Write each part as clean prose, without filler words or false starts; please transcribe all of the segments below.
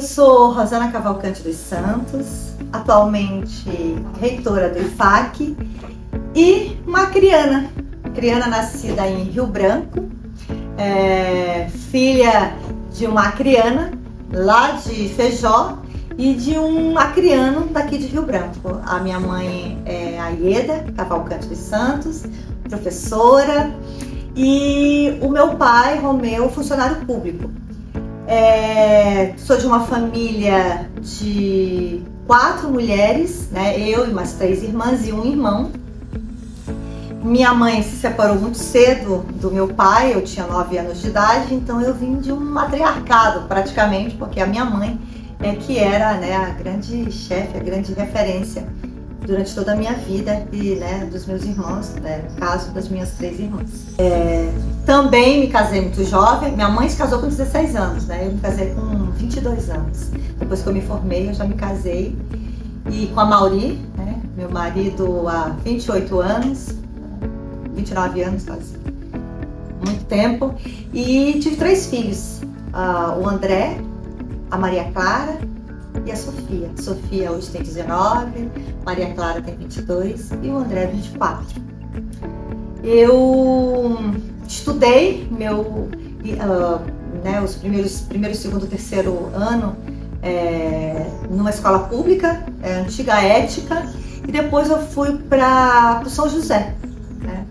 sou Rosana Cavalcante dos Santos, atualmente reitora do IFAC e uma acriana nascida em Rio Branco, filha de uma acriana lá de Feijó e de um acriano daqui de Rio Branco. A minha mãe é a Ieda Cavalcante dos Santos, professora, e o meu pai, Romeu, funcionário público. Sou de uma família de 4 mulheres, né? Eu e mais 3 irmãs e um irmão. Minha mãe se separou muito cedo do meu pai, eu tinha 9 anos de idade, então eu vim de um matriarcado praticamente, porque a minha mãe que era, né, a grande chefe, a grande referência durante toda a minha vida e, né, dos meus irmãos, né, no caso das minhas 3 irmãs. Também me casei muito jovem. Minha mãe se casou com 16 anos, né? Eu me casei com 22 anos. Depois que eu me formei, eu já me casei. E com a Mauri, né, meu marido, há 28 anos, 29 anos quase, muito tempo. E tive 3 filhos, o André, a Maria Clara e a Sofia. Sofia hoje tem 19, Maria Clara tem 22 e o André 24. Eu estudei os primeiro, segundo, terceiro ano numa escola pública, antiga Ética, e depois eu fui para o São José, né?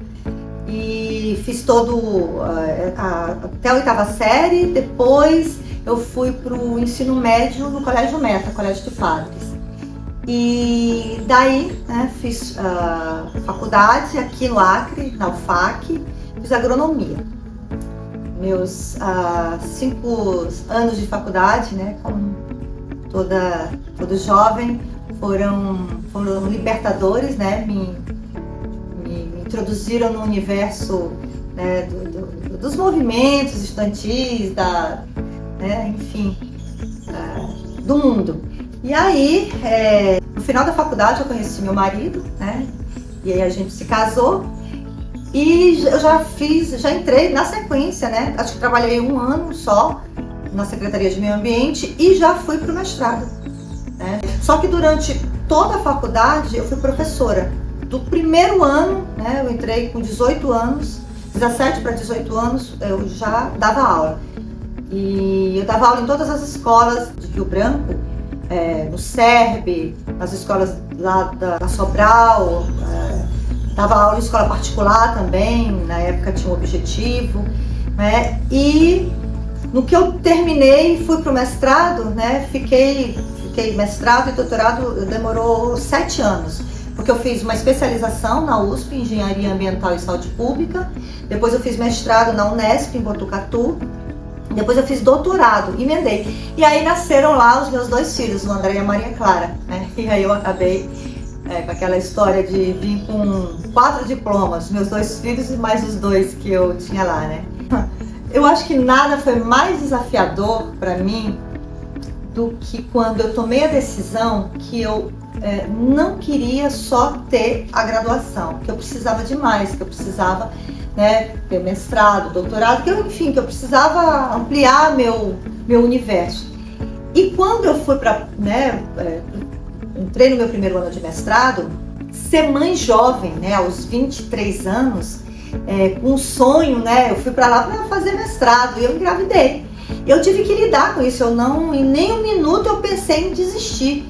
E fiz até a 8ª série. Depois eu fui para o ensino médio no Colégio Meta, Colégio de Padres. E daí, né, fiz faculdade aqui no Acre, na UFAC, fiz agronomia. Meus 5 anos de faculdade, né, como todo jovem, foram libertadores, né, me introduziram no universo, né, dos movimentos estudantis, enfim, do mundo. E aí, no final da faculdade, eu conheci meu marido, né? E aí a gente se casou e eu já entrei na sequência, né? Acho que trabalhei 1 ano só na Secretaria de Meio Ambiente e já fui para o mestrado, né? Só que durante toda a faculdade eu fui professora. Do primeiro ano, né? Eu entrei com 18 anos, 17 para 18 anos, eu já dava aula. E eu dava aula em todas as escolas de Rio Branco, no SERB, nas escolas lá da Sobral, dava aula em escola particular também, na época tinha um objetivo, né? E no que eu terminei, fui para o mestrado, né? Fiquei mestrado e doutorado, demorou 7 anos, porque eu fiz uma especialização na USP, em Engenharia Ambiental e Saúde Pública, depois eu fiz mestrado na Unesp, em Botucatu. Depois eu fiz doutorado, emendei. E aí nasceram lá os meus 2 filhos, o André e a Maria Clara, né? E aí eu acabei com aquela história de vir com 4 diplomas, meus 2 filhos e mais os 2 que eu tinha lá, né? Eu acho que nada foi mais desafiador para mim do que quando eu tomei a decisão que eu não queria só ter a graduação, que eu precisava de mais, que eu precisava, né, ter mestrado, doutorado, que eu precisava ampliar meu universo. E quando eu fui entrei no meu primeiro ano de mestrado, ser mãe jovem, né, aos 23 anos, com um sonho, né, eu fui para lá para fazer mestrado e eu engravidei. Eu tive que lidar com isso, em nem 1 minuto eu pensei em desistir.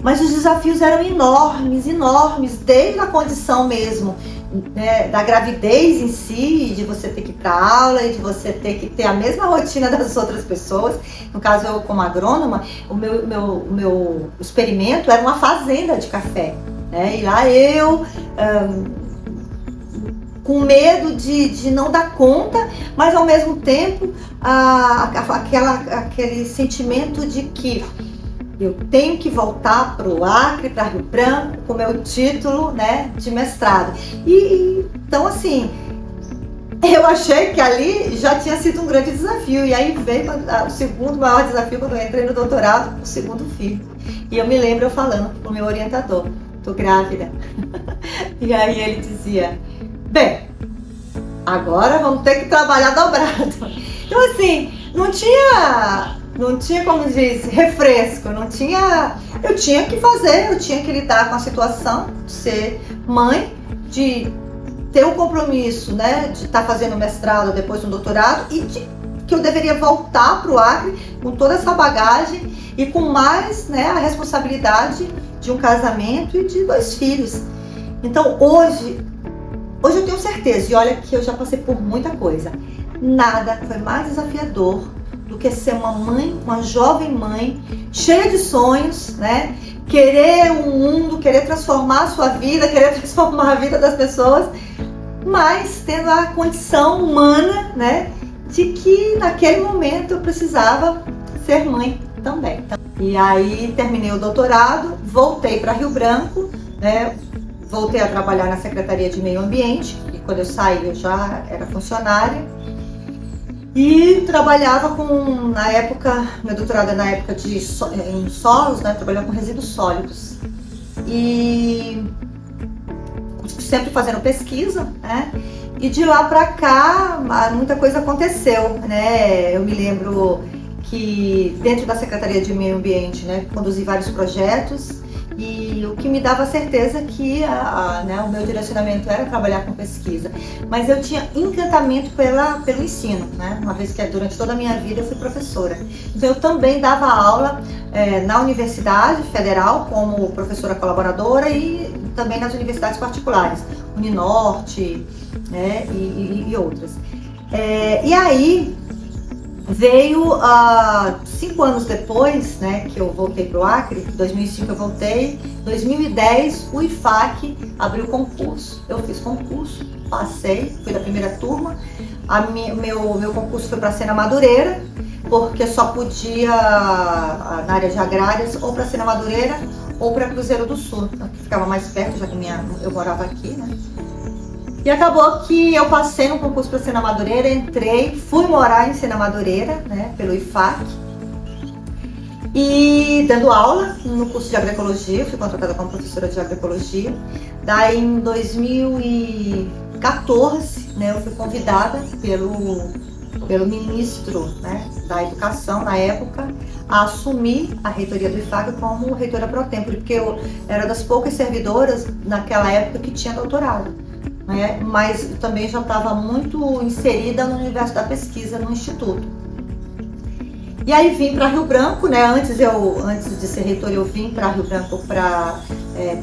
Mas os desafios eram enormes, desde a condição mesmo, né, da gravidez em si, de você ter que ir para aula e de você ter que ter a mesma rotina das outras pessoas. No caso, eu como agrônoma, o meu experimento era uma fazenda de café, né? E lá eu, com medo de não dar conta, mas ao mesmo tempo aquele sentimento de que eu tenho que voltar para o Acre, para Rio Branco, com o meu título, né, de mestrado. Então, assim, eu achei que ali já tinha sido um grande desafio. E aí veio o segundo maior desafio quando eu entrei no doutorado, o segundo filho. E eu me lembro eu falando para o meu orientador, tô grávida. E aí ele dizia, bem, agora vamos ter que trabalhar dobrado. Então, assim, não tinha não tinha, como diz, refresco, não tinha. Eu tinha que fazer, eu tinha que lidar com a situação de ser mãe, de ter o compromisso, né, de estar fazendo mestrado, depois um doutorado, e que eu deveria voltar para o Acre com toda essa bagagem e com mais, né, a responsabilidade de um casamento e de 2 filhos. Então hoje eu tenho certeza, e olha que eu já passei por muita coisa, nada foi mais desafiador do que ser uma mãe, uma jovem mãe, cheia de sonhos, né? Querer um mundo, querer transformar a sua vida, querer transformar a vida das pessoas, mas tendo a condição humana, né, de que naquele momento eu precisava ser mãe também. E aí terminei o doutorado, voltei para Rio Branco, né? Voltei a trabalhar na Secretaria de Meio Ambiente, e quando eu saí eu já era funcionária. E trabalhava na época, meu doutorado é na época em solos, né? Trabalhava com resíduos sólidos. E sempre fazendo pesquisa, né? E de lá para cá, muita coisa aconteceu, né? Eu me lembro que dentro da Secretaria de Meio Ambiente, né, conduzi vários projetos, e o que me dava certeza que né, o meu direcionamento era trabalhar com pesquisa. Mas eu tinha encantamento pelo ensino, né? Uma vez que durante toda a minha vida eu fui professora. Então eu também dava aula na Universidade Federal como professora colaboradora e também nas universidades particulares, Uninorte, né, e outras. E aí veio 5 anos depois, né, que eu voltei para o Acre. Em 2005 eu voltei, em 2010 o IFAC abriu concurso, eu fiz concurso, passei, fui da primeira turma. Meu concurso foi para Sena Madureira, porque só podia na área de agrárias ou para Sena Madureira ou para Cruzeiro do Sul, que ficava mais perto, já que eu morava aqui, né? E acabou que eu passei no concurso para Sena Madureira, entrei, fui morar em Sena Madureira, né, pelo IFAC, e dando aula no curso de agroecologia, fui contratada como professora de agroecologia. Daí em 2014, né, eu fui convidada pelo ministro, né, da Educação na época, a assumir a reitoria do IFAC como reitora pro tempore, porque eu era das poucas servidoras naquela época que tinha doutorado, né, mas também já estava muito inserida no universo da pesquisa no Instituto. E aí vim para Rio Branco, né, antes de ser reitora eu vim para Rio Branco para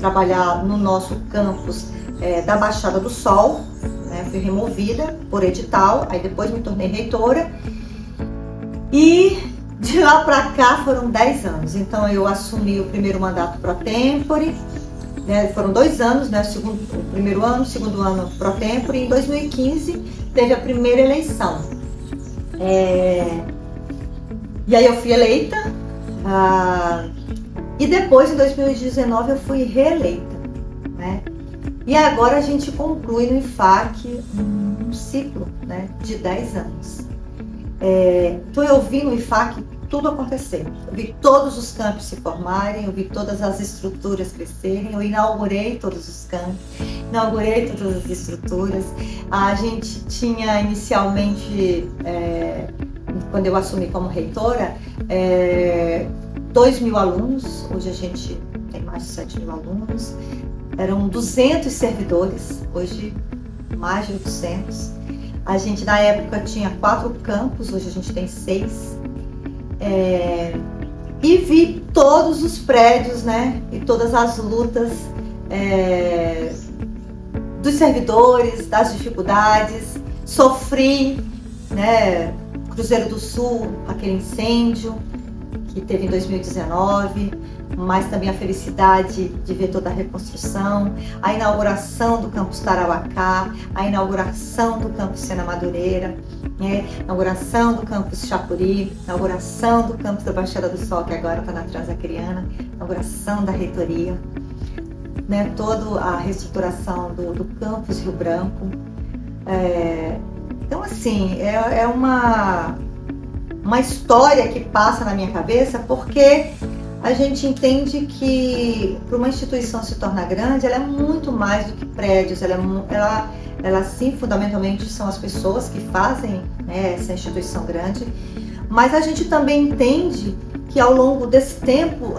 trabalhar no nosso campus da Baixada do Sol, né, fui removida por edital, aí depois me tornei reitora, e de lá para cá foram 10 anos, então eu assumi o primeiro mandato pro tempore, né, foram 2 anos, né, o primeiro ano, o segundo ano pro tempore, e em 2015 teve a primeira eleição. E aí eu fui eleita, e depois em 2019 eu fui reeleita, né? E agora a gente conclui no IFAC um ciclo, né, de 10 anos. Então eu vi no IFAC tudo acontecer, eu vi todos os campos se formarem, eu vi todas as estruturas crescerem, eu inaugurei todos os campos, inaugurei todas as estruturas. A gente tinha inicialmente, quando eu assumi como reitora, 2.000 alunos, hoje a gente tem mais de 7.000 alunos, eram 200 servidores, hoje mais de 800. A gente na época tinha 4 campos, hoje a gente tem 6. E vi todos os prédios, né, e todas as lutas dos servidores, das dificuldades, sofri, né, Cruzeiro do Sul, aquele incêndio que teve em 2019, mas também a felicidade de ver toda a reconstrução, a inauguração do campus Tarauacá, a inauguração do campus Sena Madureira, né, a inauguração do campus Chapuri, a inauguração do campus da Baixada do Sol, que agora está na Transacriana, a inauguração da reitoria, né, toda a reestruturação do campus Rio Branco. Então, assim, é uma história que passa na minha cabeça, porque a gente entende que para uma instituição se tornar grande, ela é muito mais do que prédios, ela sim, fundamentalmente, são as pessoas que fazem, né, essa instituição grande, Mas a gente também entende que ao longo desse tempo,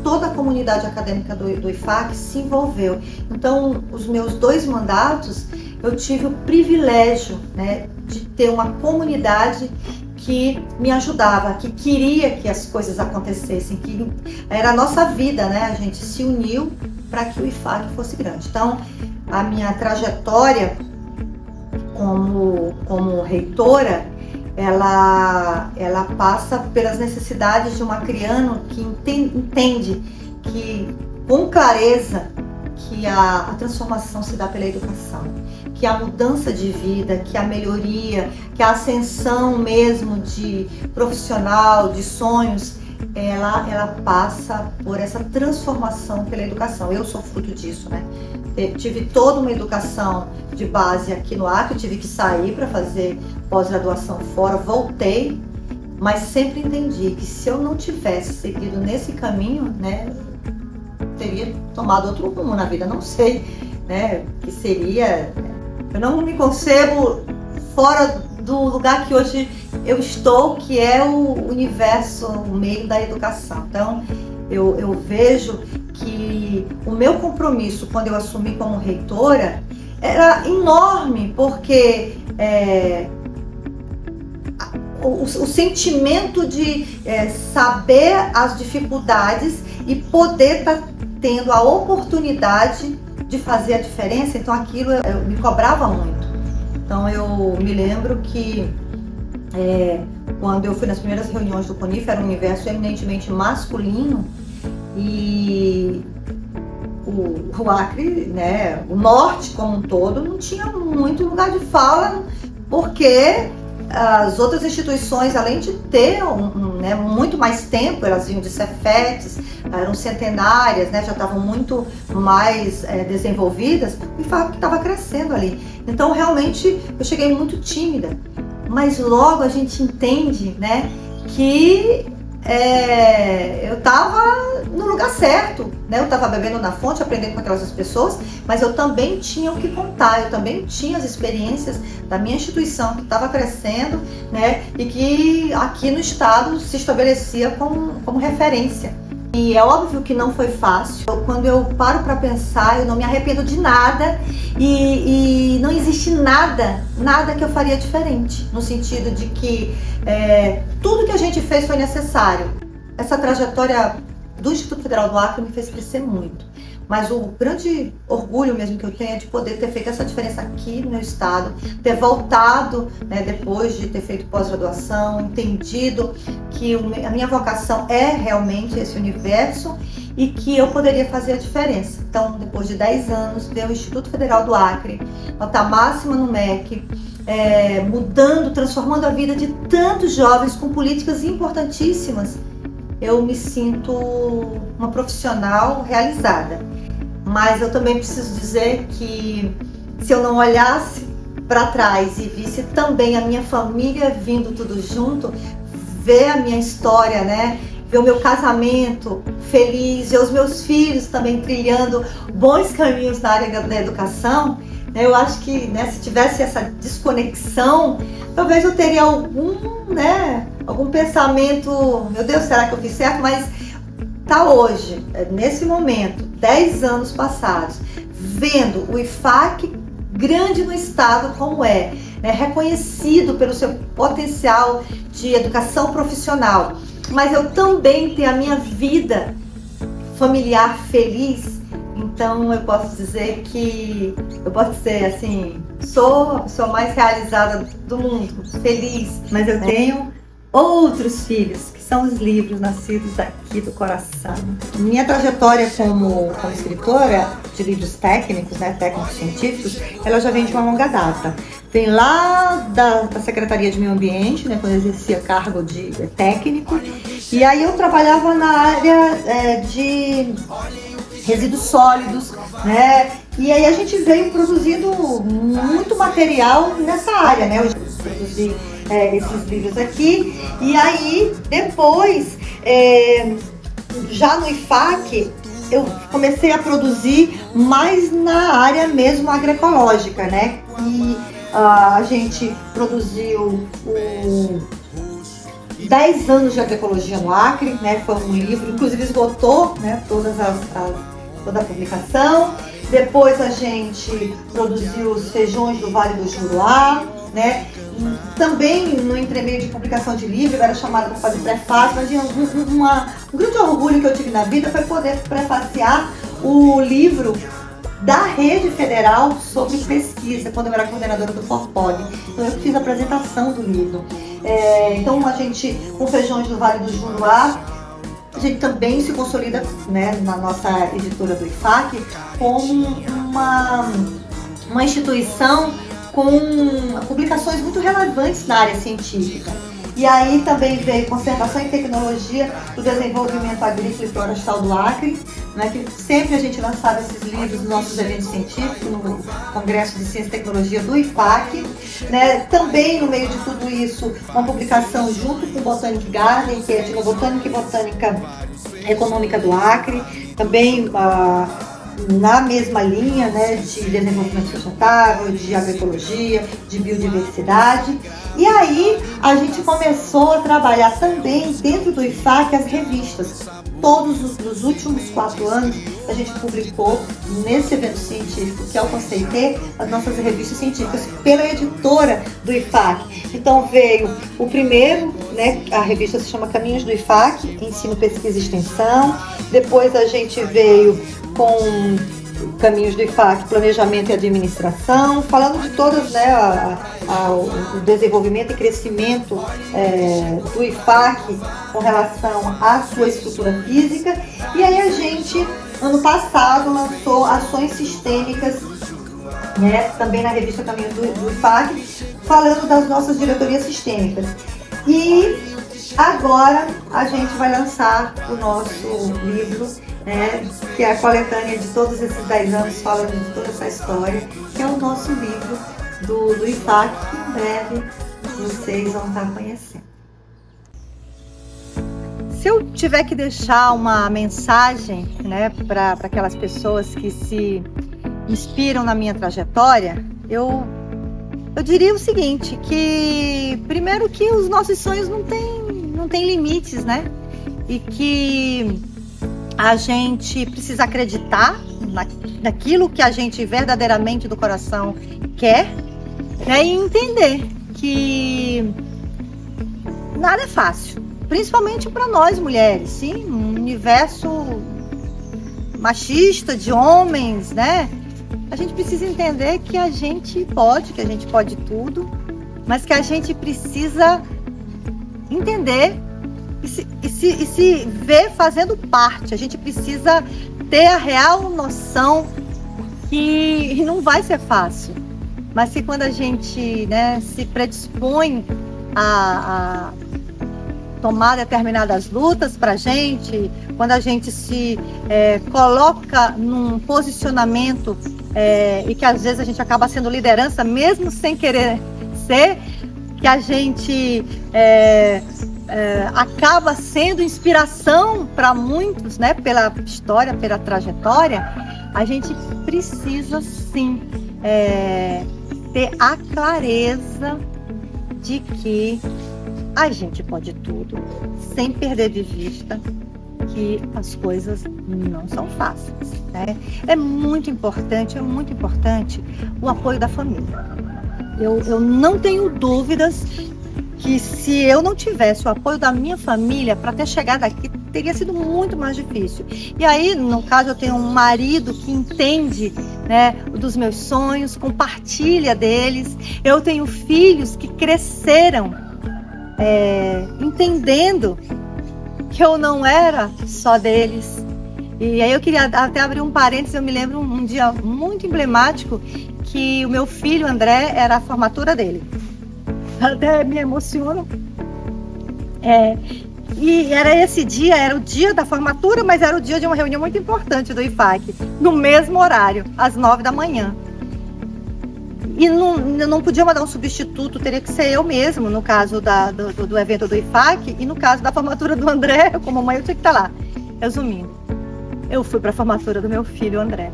toda a comunidade acadêmica do IFAC se envolveu. Então, os meus 2 mandatos, eu tive o privilégio, né, de ter uma comunidade que me ajudava, que queria que as coisas acontecessem, que era a nossa vida, né? A gente se uniu para que o IFAC fosse grande. Então, a minha trajetória como reitora, ela passa pelas necessidades de um acriano que entende que, com clareza, que a transformação se dá pela educação, que a mudança de vida, que a melhoria, que a ascensão mesmo de profissional, de sonhos, ela passa por essa transformação pela educação. Eu sou fruto disso, né? Tive toda uma educação de base aqui no Acre, tive que sair para fazer pós-graduação fora, voltei, mas sempre entendi que se eu não tivesse seguido nesse caminho, né, teria tomado outro rumo na vida, não sei, né, que seria. Eu não me concebo fora do lugar que hoje eu estou, que é o universo, o meio da educação. Então, eu vejo que o meu compromisso, quando eu assumi como reitora, era enorme, porque o sentimento de saber as dificuldades e poder estar tendo a oportunidade de fazer a diferença, então aquilo eu me cobrava muito. Então eu me lembro que quando eu fui nas primeiras reuniões do CONIF, era um universo eminentemente masculino, e o Acre, né, o norte como um todo, não tinha muito lugar de fala, porque as outras instituições, além de ter né, muito mais tempo, elas vinham de Cefetes, eram centenárias, né, já estavam muito mais desenvolvidas, e que estava crescendo ali. Então, realmente, eu cheguei muito tímida, mas logo a gente entende, né, que eu estava no lugar certo, né? Eu estava bebendo na fonte, aprendendo com aquelas pessoas, mas eu também tinha o que contar, eu também tinha as experiências da minha instituição que estava crescendo, né? E que aqui no estado se estabelecia como referência. E é óbvio que não foi fácil. Quando eu paro para pensar, eu não me arrependo de nada e não existe nada que eu faria diferente, no sentido de que tudo que a gente fez foi necessário. Essa trajetória do Instituto Federal do Acre me fez crescer muito, mas o grande orgulho mesmo que eu tenho é de poder ter feito essa diferença aqui no meu estado, ter voltado, né, depois de ter feito pós-graduação, entendido que a minha vocação é realmente esse universo e que eu poderia fazer a diferença. Então, depois de 10 anos, ver o Instituto Federal do Acre, nota máxima no MEC, mudando, transformando a vida de tantos jovens com políticas importantíssimas, eu me sinto uma profissional realizada. Mas eu também preciso dizer que se eu não olhasse para trás e visse também a minha família vindo tudo junto, ver a minha história, né? Ver o meu casamento feliz, ver os meus filhos também trilhando bons caminhos na área da educação, né? Eu acho que, né, se tivesse essa desconexão, talvez eu teria algum pensamento, meu Deus, será que eu fiz certo? Mas tá hoje, nesse momento, 10 anos passados, vendo o IFAC grande no estado como né, reconhecido pelo seu potencial de educação profissional, mas eu também tenho a minha vida familiar feliz. Então eu posso dizer que, assim, sou a pessoa mais realizada do mundo, feliz, mas eu tenho outros filhos, que são os livros nascidos aqui do coração. Minha trajetória como escritora de livros técnicos, né, técnicos científicos, ela já vem de uma longa data. Vem lá da Secretaria de Meio Ambiente, né, quando eu exercia cargo de técnico, e aí eu trabalhava na área de resíduos sólidos, né? E aí a gente veio produzindo muito material nessa área, né? Eu produzi esses livros aqui, e aí depois, já no IFAC, eu comecei a produzir mais na área mesmo agroecológica, né? E A gente produziu o 10 anos de agroecologia no Acre, né? Foi um livro, inclusive esgotou, né, toda a publicação. Depois a gente produziu os feijões do Vale do Juruá, né? Também no entremeio de publicação de livro, eu era chamada para fazer prefácio, mas um grande orgulho que eu tive na vida foi poder prefaciar o livro da Rede Federal sobre pesquisa, quando eu era coordenadora do Forpod. Então eu fiz a apresentação do livro. Então a gente, com Feijões do Vale do Juruá, a gente também se consolida, né, na nossa editora do IFAC como uma instituição com publicações muito relevantes na área científica. E aí também veio Conservação e Tecnologia do Desenvolvimento Agrícola e Florestal do Acre, né, que sempre a gente lançava esses livros nos nossos eventos científicos, no Congresso de Ciência e Tecnologia do IFAC. Né. Também, no meio de tudo isso, uma publicação junto com o Botanic Garden, que é Etnobotânica e Botânica Econômica do Acre, também na mesma linha, né, de desenvolvimento sustentável, de agroecologia, de biodiversidade. E aí a gente começou a trabalhar também dentro do IFAC as revistas. Todos os últimos 4 anos a gente publicou nesse evento científico, que é o Conceitê, as nossas revistas científicas pela editora do IFAC. Então veio o primeiro, né, a revista se chama Caminhos do IFAC, Ensino, Pesquisa e Extensão. Depois a gente veio com Caminhos do IFAC, Planejamento e Administração, falando de todas, né, o desenvolvimento e crescimento do IFAC com relação à sua estrutura física. E aí a gente, ano passado, lançou Ações Sistêmicas, né, também na revista Caminhos do IFAC, falando das nossas diretorias sistêmicas. E agora a gente vai lançar o nosso livro, né, que é a coletânea de todos esses 10 anos falando de toda essa história, que é o nosso livro do IFAC, que em breve vocês vão estar conhecendo. Se eu tiver que deixar uma mensagem, né, para aquelas pessoas que se inspiram na minha trajetória, eu diria o seguinte, que primeiro que os nossos sonhos não têm limites, né? E que a gente precisa acreditar naquilo que a gente verdadeiramente do coração quer, né? E entender que nada é fácil, principalmente para nós mulheres, sim, um universo machista de homens, né? A gente precisa entender que a gente pode tudo, mas que a gente precisa entender e se ver fazendo parte. A gente precisa ter a real noção que não vai ser fácil, mas que quando a gente, né, se predispõe a tomar determinadas lutas para a gente, quando a gente se coloca num posicionamento e que às vezes a gente acaba sendo liderança mesmo sem querer ser, que a gente acaba sendo inspiração para muitos, né, pela história, pela trajetória, a gente precisa sim ter a clareza de que a gente pode tudo, sem perder de vista que as coisas não são fáceis, né? É muito importante o apoio da família. Eu não tenho dúvidas que se eu não tivesse o apoio da minha família, para ter chegado aqui, teria sido muito mais difícil. E aí, no caso, eu tenho um marido que entende, né, dos meus sonhos, compartilha deles. Eu tenho filhos que cresceram entendendo que eu não era só deles. E aí eu queria até abrir um parênteses. Eu me lembro um dia muito emblemático que o meu filho André, era a formatura dele. Até me emociono. E era esse dia, era o dia da formatura, mas era o dia de uma reunião muito importante do IFAC, no mesmo horário, às 9 da manhã. E não podia mandar um substituto, teria que ser eu mesmo, no caso do evento do IFAC, e no caso da formatura do André, como mãe, eu tinha que estar lá. Resumindo, eu fui para a formatura do meu filho André.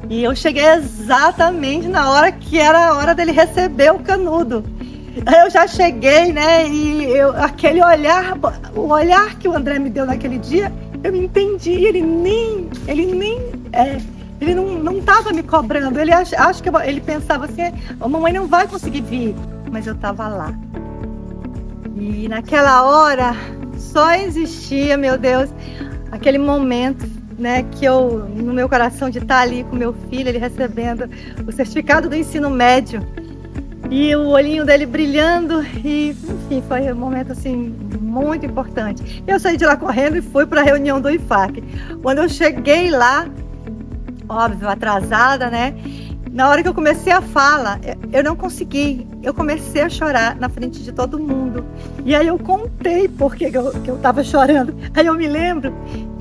E eu cheguei exatamente na hora que era a hora dele receber o canudo. Aí eu já cheguei, né? E aquele olhar, o olhar que o André me deu naquele dia, eu entendi. Ele não estava me cobrando. Ele acho que ele pensava assim: a mamãe não vai conseguir vir. Mas eu estava lá. E naquela hora só existia, meu Deus, aquele momento, né, que eu, no meu coração, de estar ali com meu filho, ele recebendo o certificado do ensino médio e o olhinho dele brilhando, e enfim, foi um momento assim muito importante. Eu saí de lá correndo e fui para a reunião do IFAC. Quando eu cheguei lá, óbvio, atrasada, né? Na hora que eu comecei a fala, eu não consegui. Eu comecei a chorar na frente de todo mundo. E aí eu contei por que eu estava chorando. Aí eu me lembro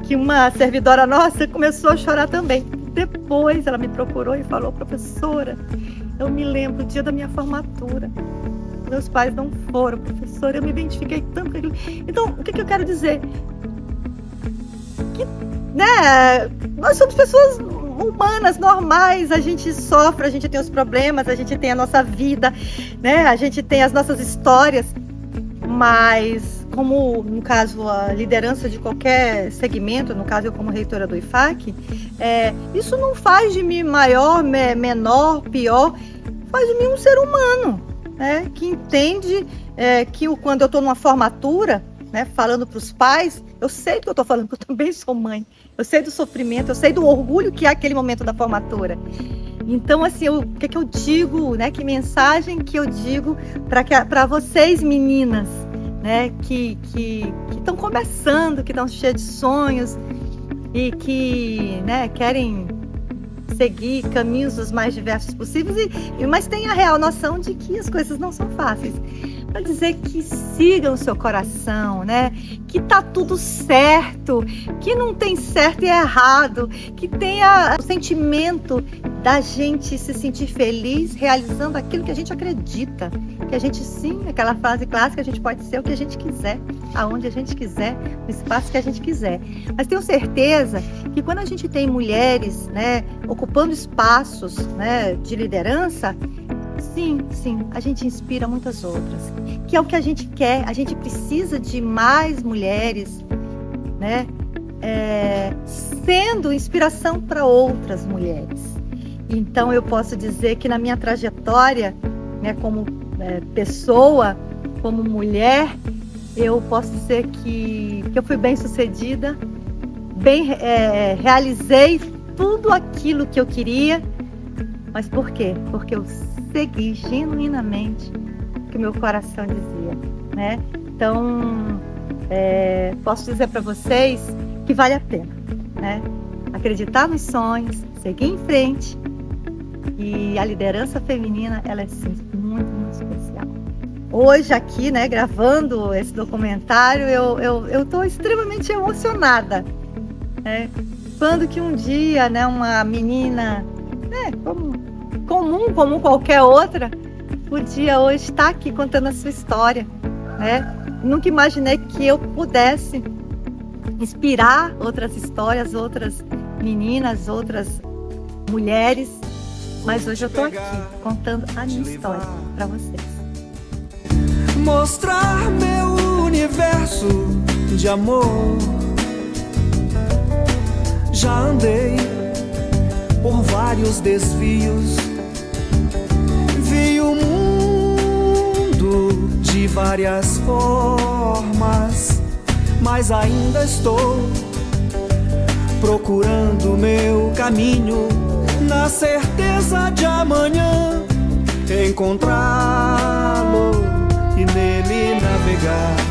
que uma servidora nossa começou a chorar também. Depois ela me procurou e falou: professora, eu me lembro do dia da minha formatura. Meus pais não foram, professora, eu me identifiquei tanto com aquilo. Então, o que eu quero dizer? Que, né, nós somos pessoas humanas, normais, a gente sofre, a gente tem os problemas, a gente tem a nossa vida, né? A gente tem as nossas histórias, mas como no caso a liderança de qualquer segmento, no caso eu como reitora do IFAC, isso não faz de mim maior, menor, pior, faz de mim um ser humano, né? Que entende que quando eu estou numa formatura, né, falando para os pais, eu sei do que eu estou falando, porque eu também sou mãe. Eu sei do sofrimento, eu sei do orgulho que é aquele momento da formatura. Então, assim, o que eu digo, né? Que mensagem que eu digo para vocês, meninas, né? Que estão começando, que estão cheias de sonhos e que, né, querem seguir caminhos os mais diversos possíveis, mas tem a real noção de que as coisas não são fáceis. Para dizer que sigam o seu coração, né? Que tá tudo certo, que não tem certo e errado, que tenha o sentimento da gente se sentir feliz realizando aquilo que a gente acredita, que a gente sim, aquela frase clássica, a gente pode ser o que a gente quiser, aonde a gente quiser, no espaço que a gente quiser. Mas tenho certeza que quando a gente tem mulheres, né, ocupando espaços, né, de liderança, sim, a gente inspira muitas outras, que é o que a gente quer. A gente precisa de mais mulheres, né, sendo inspiração para outras mulheres. Então eu posso dizer que na minha trajetória, né, como pessoa, como mulher, eu posso dizer que eu fui bem sucedida, realizei tudo aquilo que eu queria. Mas por quê? Porque eu segui genuinamente o que meu coração dizia, né? Então, posso dizer para vocês que vale a pena, né? Acreditar nos sonhos, seguir em frente. E a liderança feminina, ela é sim muito, muito especial. Hoje aqui, né, gravando esse documentário, eu tô extremamente emocionada, né? Quando que um dia, né, uma menina, né, comum qualquer outra, podia hoje estar aqui contando a sua história, né? Nunca imaginei que eu pudesse inspirar outras histórias, outras meninas, outras mulheres, mas hoje eu estou aqui contando a minha história para vocês. Mostrar meu universo de amor. Já andei por vários desvios, vi o mundo de várias formas, mas ainda estou procurando meu caminho, na certeza de amanhã encontrá-lo e nele navegar.